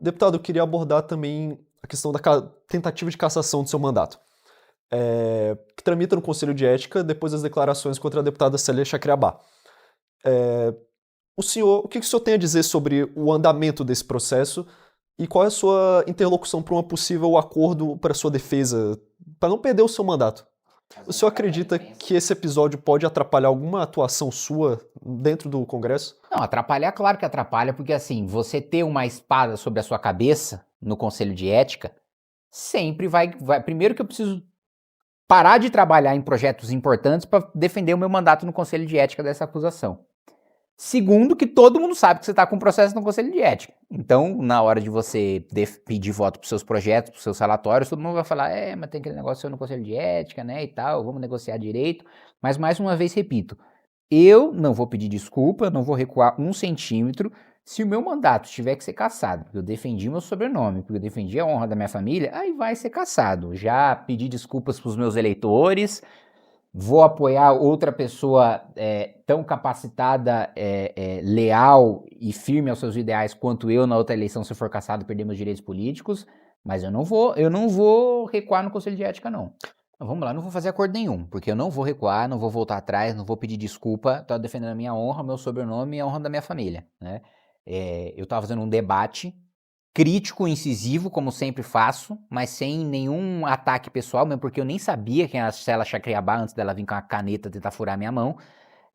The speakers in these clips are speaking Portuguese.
Deputado, eu queria abordar também a questão da tentativa de cassação do seu mandato, que tramita no Conselho de Ética depois das declarações contra a deputada Célia Chacriabá. O que o senhor tem a dizer sobre o andamento desse processo e qual é a sua interlocução para um possível acordo para sua defesa, para não perder o seu mandato? O senhor acredita que esse episódio pode atrapalhar alguma atuação sua dentro do Congresso? Não, atrapalhar, claro que atrapalha, porque assim, você ter uma espada sobre a sua cabeça no Conselho de Ética sempre vai. Primeiro que eu preciso parar de trabalhar em projetos importantes para defender o meu mandato no Conselho de Ética dessa acusação. Segundo, que todo mundo sabe que você está com um processo no Conselho de Ética. Então, na hora de você pedir voto para os seus projetos, para os seus relatórios, todo mundo vai falar, mas tem aquele negócio no Conselho de Ética, né, e tal, vamos negociar direito. Mas, mais uma vez, repito, eu não vou pedir desculpa, não vou recuar 1 centímetro. Se o meu mandato tiver que ser cassado, porque eu defendi meu sobrenome, porque eu defendi a honra da minha família, aí vai ser cassado. Já pedi desculpas para os meus eleitores, vou apoiar outra pessoa tão capacitada, leal e firme aos seus ideais quanto eu na outra eleição, se eu for cassado, perder meus direitos políticos, mas eu não vou recuar no Conselho de Ética, não. Vamos lá, não vou fazer acordo nenhum, porque eu não vou recuar, não vou voltar atrás, não vou pedir desculpa, tô defendendo a minha honra, meu sobrenome e a honra da minha família, né? Eu tava fazendo um debate crítico, incisivo, como sempre faço, mas sem nenhum ataque pessoal, mesmo porque eu nem sabia quem era a Célia Chacriabá antes dela vir com a caneta tentar furar minha mão.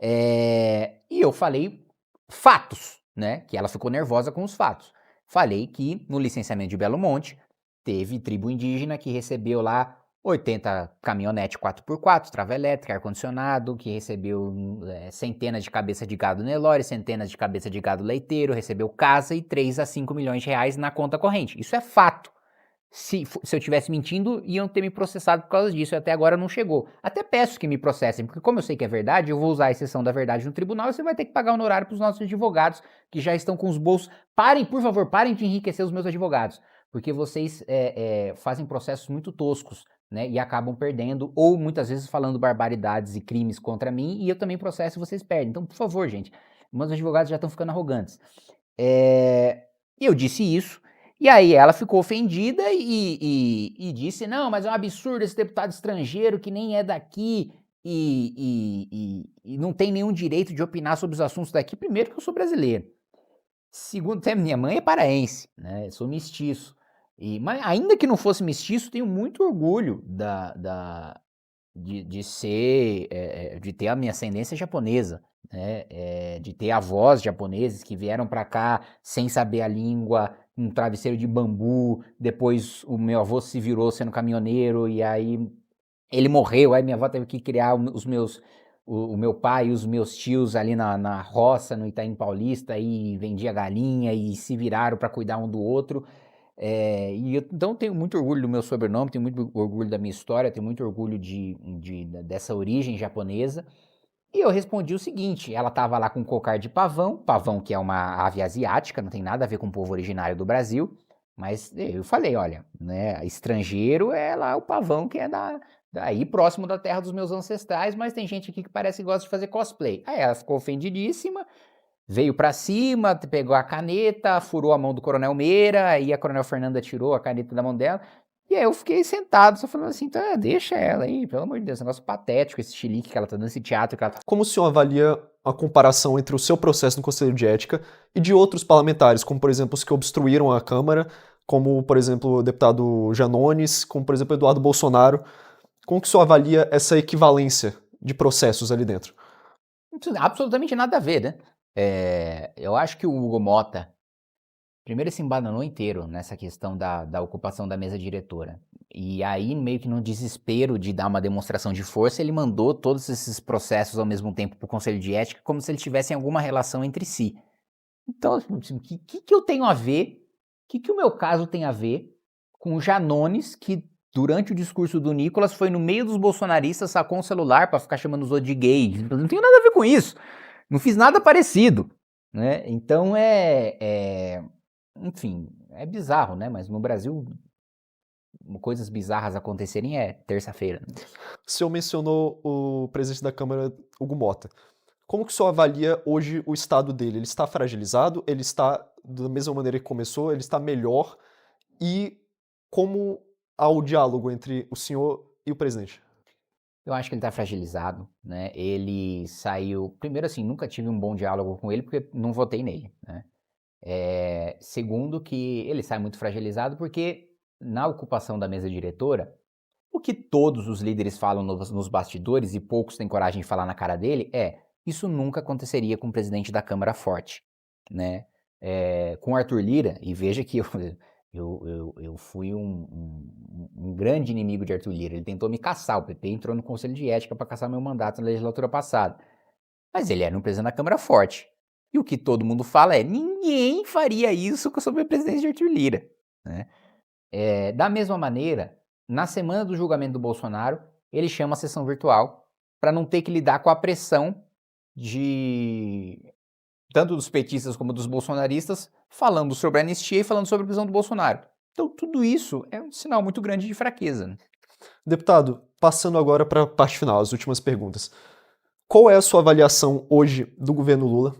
E eu falei fatos, né? Que ela ficou nervosa com os fatos. Falei que no licenciamento de Belo Monte teve tribo indígena que recebeu lá 80 caminhonete 4x4, trava elétrica, ar-condicionado, que recebeu centenas de cabeça de gado Nelore, centenas de cabeça de gado leiteiro, recebeu casa e 3 a 5 milhões de reais na conta corrente. Isso é fato. Se eu tivesse mentindo, iam ter me processado por causa disso, e até agora não chegou. Até peço que me processem, porque como eu sei que é verdade, eu vou usar a exceção da verdade no tribunal e você vai ter que pagar honorário para os nossos advogados, que já estão com os bolsos. Parem, por favor, parem de enriquecer os meus advogados, porque vocês fazem processos muito toscos, né, e acabam perdendo, ou muitas vezes falando barbaridades e crimes contra mim, e eu também processo e vocês perdem. Então, por favor, gente, meus advogados já estão ficando arrogantes. Eu disse isso, e aí ela ficou ofendida e disse, não, mas é um absurdo esse deputado estrangeiro que nem é daqui e não tem nenhum direito de opinar sobre os assuntos daqui. Primeiro que eu sou brasileiro. Segundo, até minha mãe é paraense, né? Eu sou mestiço. Mas ainda que não fosse mestiço, tenho muito orgulho de ter a minha ascendência japonesa, né? De ter avós japoneses que vieram para cá sem saber a língua, um travesseiro de bambu, depois o meu avô se virou sendo caminhoneiro e aí ele morreu, aí minha avó teve que criar o meu pai e os meus tios ali na roça, no Itaim Paulista, e vendia galinha e se viraram para cuidar um do outro. Então tenho muito orgulho do meu sobrenome, tenho muito orgulho da minha história, tenho muito orgulho dessa origem japonesa. E eu respondi o seguinte, ela estava lá com um cocar de pavão, pavão que é uma ave asiática, não tem nada a ver com o povo originário do Brasil, mas eu falei, olha, né, estrangeiro é lá o pavão que é daí próximo da terra dos meus ancestrais, mas tem gente aqui que parece que gosta de fazer cosplay. Aí ela ficou ofendidíssima, veio pra cima, pegou a caneta, furou a mão do Coronel Meira, aí a Coronel Fernanda tirou a caneta da mão dela, e aí eu fiquei sentado, só falando assim, então deixa ela aí, pelo amor de Deus, esse negócio patético, esse chilique que ela tá dando, esse teatro que ela tá... Como o senhor avalia a comparação entre o seu processo no Conselho de Ética e de outros parlamentares, como por exemplo os que obstruíram a Câmara, como por exemplo o deputado Janones, como por exemplo Eduardo Bolsonaro? Como que o senhor avalia essa equivalência de processos ali dentro? Não tem absolutamente nada a ver, né? Eu acho que o Hugo Mota, primeiro, ele se embananou inteiro nessa questão da ocupação da mesa diretora. E aí, meio que no desespero de dar uma demonstração de força, ele mandou todos esses processos ao mesmo tempo para o Conselho de Ética, como se eles tivessem alguma relação entre si. Então, assim, o que eu tenho a ver, o que o meu caso tem a ver com o Janones, que durante o discurso do Nicolas foi no meio dos bolsonaristas, sacou um celular para ficar chamando os outros de gay. Não tem nada a ver com isso. Não fiz nada parecido, né? Então enfim, é bizarro, né? Mas no Brasil, coisas bizarras acontecerem é terça-feira. Né? O senhor mencionou o presidente da Câmara, Hugo Mota. Como que o senhor avalia hoje o estado dele? Ele está fragilizado? Ele está da mesma maneira que começou, ele está melhor? E como há o diálogo entre o senhor e o presidente? Eu acho que ele está fragilizado, né? Ele saiu. Primeiro, assim, nunca tive um bom diálogo com ele porque não votei nele, né? Segundo, que ele sai muito fragilizado porque na ocupação da mesa diretora, o que todos os líderes falam nos bastidores e poucos têm coragem de falar na cara dele isso nunca aconteceria com o presidente da Câmara forte, né? Com Arthur Lira, e veja que eu fui um grande inimigo de Arthur Lira, ele tentou me caçar, o PP entrou no Conselho de Ética para caçar meu mandato na legislatura passada, mas ele era um presidente da Câmara forte. E o que todo mundo fala ninguém faria isso sob a presidência de Arthur Lira, né? Da mesma maneira, na semana do julgamento do Bolsonaro, ele chama a sessão virtual para não ter que lidar com a pressão de tanto dos petistas como dos bolsonaristas falando sobre a anistia e falando sobre a prisão do Bolsonaro. Então tudo isso é um sinal muito grande de fraqueza, né? Deputado, passando agora para a parte final, as últimas perguntas. Qual é a sua avaliação hoje do governo Lula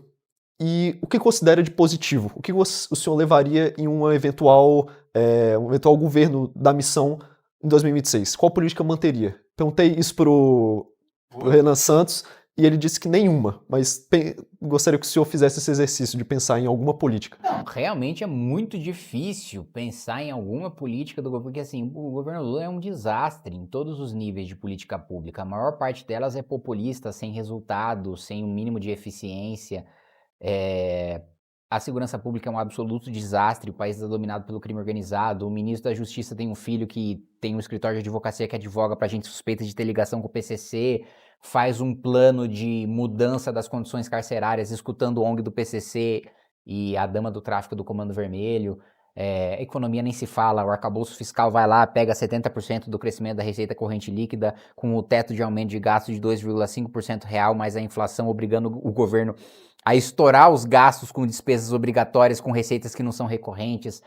e o que considera de positivo? O que o senhor levaria em um eventual governo da missão em 2026? Qual política manteria? Perguntei isso pro Renan Santos e ele disse que nenhuma, mas gostaria que o senhor fizesse esse exercício de pensar em alguma política. Não, realmente é muito difícil pensar em alguma política do governo, porque assim, o governo Lula é um desastre em todos os níveis de política pública. A maior parte delas é populista, sem resultado, sem um mínimo de eficiência. A segurança pública é um absoluto desastre, o país é dominado pelo crime organizado, o ministro da Justiça tem um filho que tem um escritório de advocacia que advoga pra gente suspeita de ter ligação com o PCC, faz um plano de mudança das condições carcerárias escutando o ONG do PCC e a dama do tráfico do Comando Vermelho. Economia nem se fala, o arcabouço fiscal vai lá, pega 70% do crescimento da receita corrente líquida com o teto de aumento de gastos de 2,5% real, mais a inflação obrigando o governo a estourar os gastos com despesas obrigatórias, com receitas que não são recorrentes.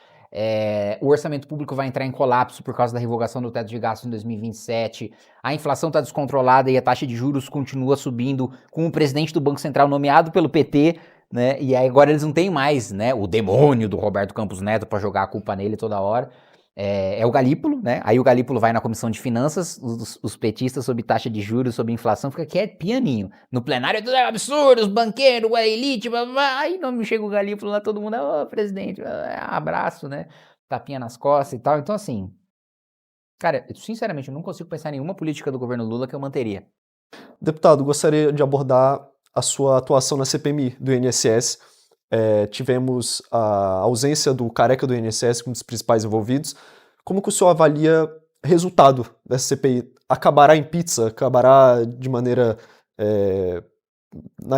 O orçamento público vai entrar em colapso por causa da revogação do teto de gastos em 2027. A inflação está descontrolada e a taxa de juros continua subindo com o presidente do Banco Central nomeado pelo PT, né? E aí agora eles não têm mais, né, o demônio do Roberto Campos Neto para jogar a culpa nele toda hora. É o Galípolo, né? Aí o Galípolo vai na Comissão de Finanças, os petistas sobre taxa de juros, sobre inflação, fica quieto, pianinho. No plenário tudo é absurdo, os banqueiros, a elite, blá, blá. Aí não chega o Galípolo lá, todo mundo, presidente, abraço, né? Tapinha nas costas e tal. Então assim, cara, sinceramente, eu não consigo pensar em nenhuma política do governo Lula que eu manteria. Deputado, gostaria de abordar a sua atuação na CPMI do INSS. Tivemos a ausência do careca do INSS, um dos principais envolvidos. Como que o senhor avalia resultado dessa CPI? Acabará em pizza? Acabará de maneira...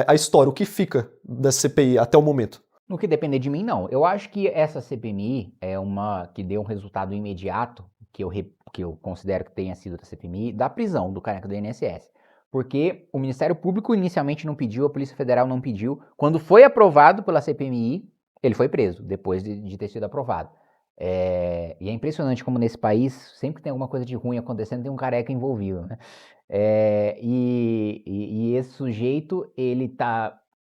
a história, o que fica dessa CPI até o momento? No que depender de mim, não. Eu acho que essa CPMI é uma que deu um resultado imediato, que eu considero que tenha sido da CPMI, da prisão do careca do INSS. Porque o Ministério Público inicialmente não pediu, a Polícia Federal não pediu. Quando foi aprovado pela CPMI, ele foi preso, depois de ter sido aprovado. E é impressionante como nesse país, sempre que tem alguma coisa de ruim acontecendo, tem um careca envolvido, né? E esse sujeito, ele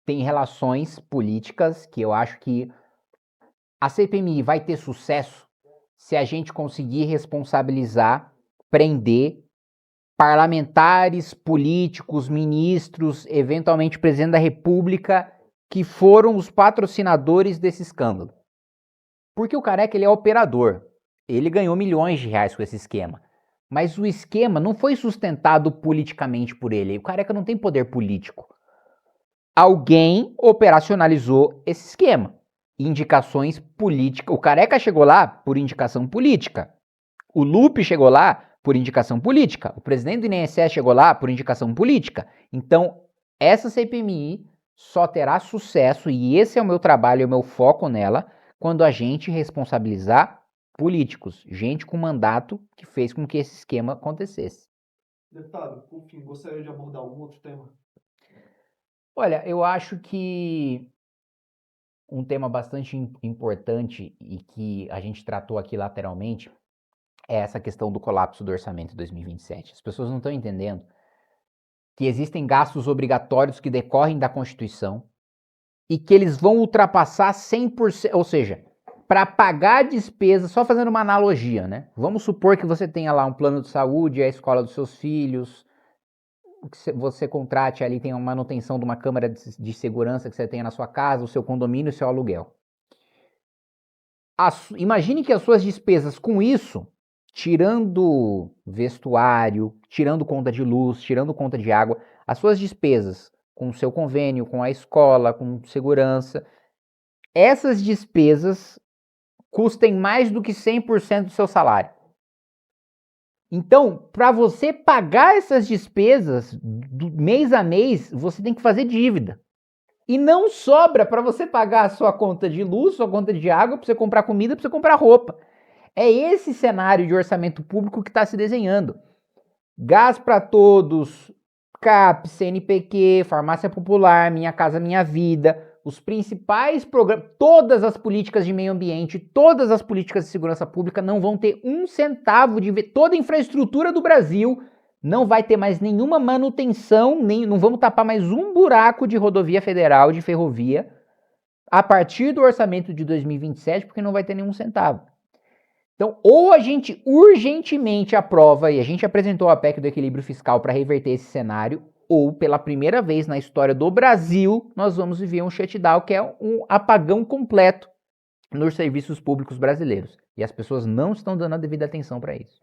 tem relações políticas que eu acho que a CPMI vai ter sucesso se a gente conseguir responsabilizar, prender parlamentares, políticos, ministros, eventualmente presidente da República, que foram os patrocinadores desse escândalo. Porque o careca, ele é operador. Ele ganhou milhões de reais com esse esquema. Mas o esquema não foi sustentado politicamente por ele. O careca não tem poder político. Alguém operacionalizou esse esquema. Indicações políticas. O careca chegou lá por indicação política. O Lupe chegou lá por indicação política. O presidente do INSS chegou lá por indicação política. Então, essa CPMI só terá sucesso, e esse é o meu trabalho, é o meu foco nela, quando a gente responsabilizar políticos, gente com mandato que fez com que esse esquema acontecesse. Deputado, por fim, gostaria de abordar algum outro tema? Olha, eu acho que um tema bastante importante e que a gente tratou aqui lateralmente é essa questão do colapso do orçamento de 2027. As pessoas não estão entendendo que existem gastos obrigatórios que decorrem da Constituição, e que eles vão ultrapassar 100%, ou seja, para pagar a despesa, só fazendo uma analogia, né? Vamos supor que você tenha lá um plano de saúde, a escola dos seus filhos, que você contrate ali, tem uma manutenção de uma câmara de segurança que você tenha na sua casa, o seu condomínio, o seu aluguel. Imagine que as suas despesas com isso, tirando vestuário, tirando conta de luz, tirando conta de água, as suas despesas com o seu convênio, com a escola, com segurança, essas despesas custem mais do que 100% do seu salário. Então, para você pagar essas despesas do mês a mês, você tem que fazer dívida. E não sobra para você pagar a sua conta de luz, sua conta de água, para você comprar comida, para você comprar roupa. É esse cenário de orçamento público que está se desenhando. Gás para todos, CAP, CNPq, Farmácia Popular, Minha Casa Minha Vida, os principais programas, todas as políticas de meio ambiente, todas as políticas de segurança pública não vão ter um centavo de... Toda a infraestrutura do Brasil não vai ter mais nenhuma manutenção, não vamos tapar mais um buraco de rodovia federal, de ferrovia, a partir do orçamento de 2027, porque não vai ter nenhum centavo. Então, ou a gente urgentemente aprova, e a gente apresentou a PEC do equilíbrio fiscal para reverter esse cenário, ou pela primeira vez na história do Brasil, nós vamos viver um shutdown, que é um apagão completo nos serviços públicos brasileiros. E as pessoas não estão dando a devida atenção para isso.